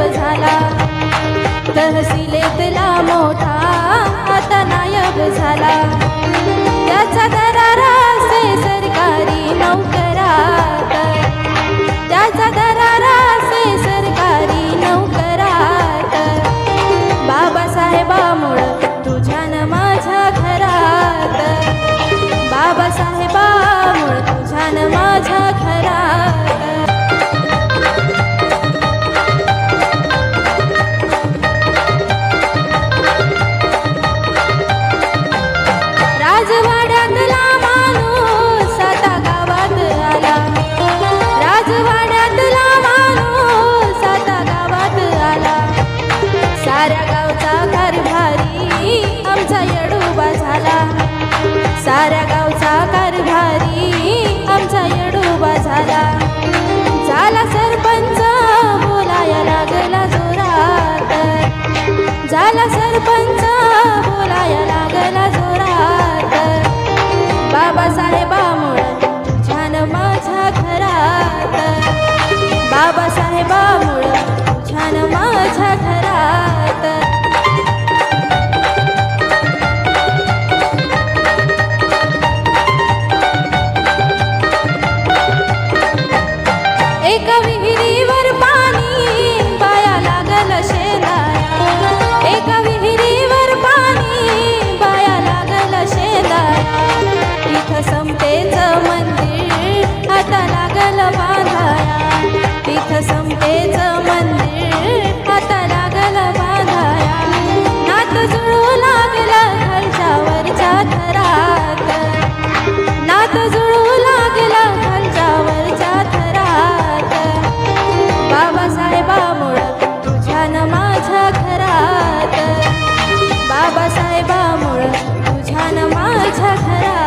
झाला, तहसीलेतला मोठा आता नायब झाला. त्याचा दरारा से सरकारी नोकरात, त्याचा दरारा से सरकारी नोकरात. बाबासाहेबामुळं तुझ्यान माझ्या घरात, बाबासाहेबामुळं तुझ्यान माझ्या घरात. राजवाड्यातला माणूस आता गावात आला, राजवाड्यातला माणूस आता गावात आला. साऱ्या गावचा कारभारी आमचा येडोबा झाला, साऱ्या गावचा कारभारी आमचा येडोबा झाला. झाला सरपंच बोलाया लागला जोरात, झाला सरपंच बोलाया लागला जोरात. बाबासाहेबामुळं तुझ्यान माझ्या घरात, बाबासाहेबामुळं तुझ्यान माझ्या घरात. एका विहिरीवर पाणी बाया लागल शेंदाया, एका विहिरीवर पाणी बाया लागल शेंदाया. तिथं समतेचं मंदिर आता लागल बांधाया, तिथं समतेचं मंदिर आता लागल बांधाया. नात जुळू लागलं खालच्या वरच्या थरात, नात जुळू लागलं खालच्या वरच्या थरात. बाबासाहेबामुळं तुझ्यान माझ्या घरात, बाबासाहेबामुळं तुझ्यान माझ्या घरात.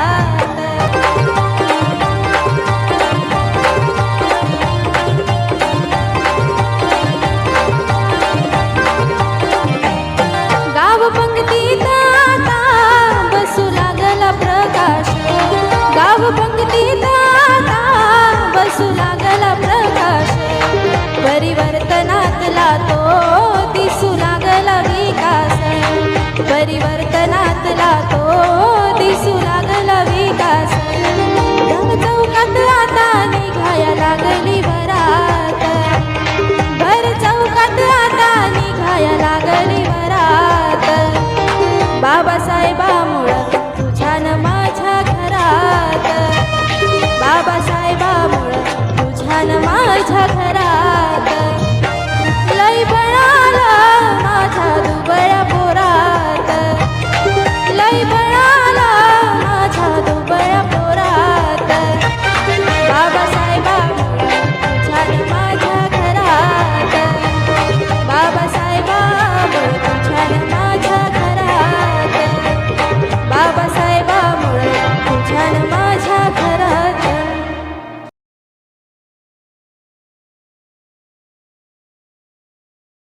गाव पंक्तीत आता बसू लागला प्रकाश, गाव पंक्तीत आता बसू लागला प्रकाश. परिवर्तनातला तो दिसू लागला विकास, परिवर्तनातला तो दिसू लागला विकास. ढग चौकात आता निघाया लागली वरात, भर चौकात आता निघाया लागली वरात. बाबासाहेबामुळं तुझ्यान माझ्या घरात, बाबासाहेबामुळं तुझ्यान माझ्या घरात.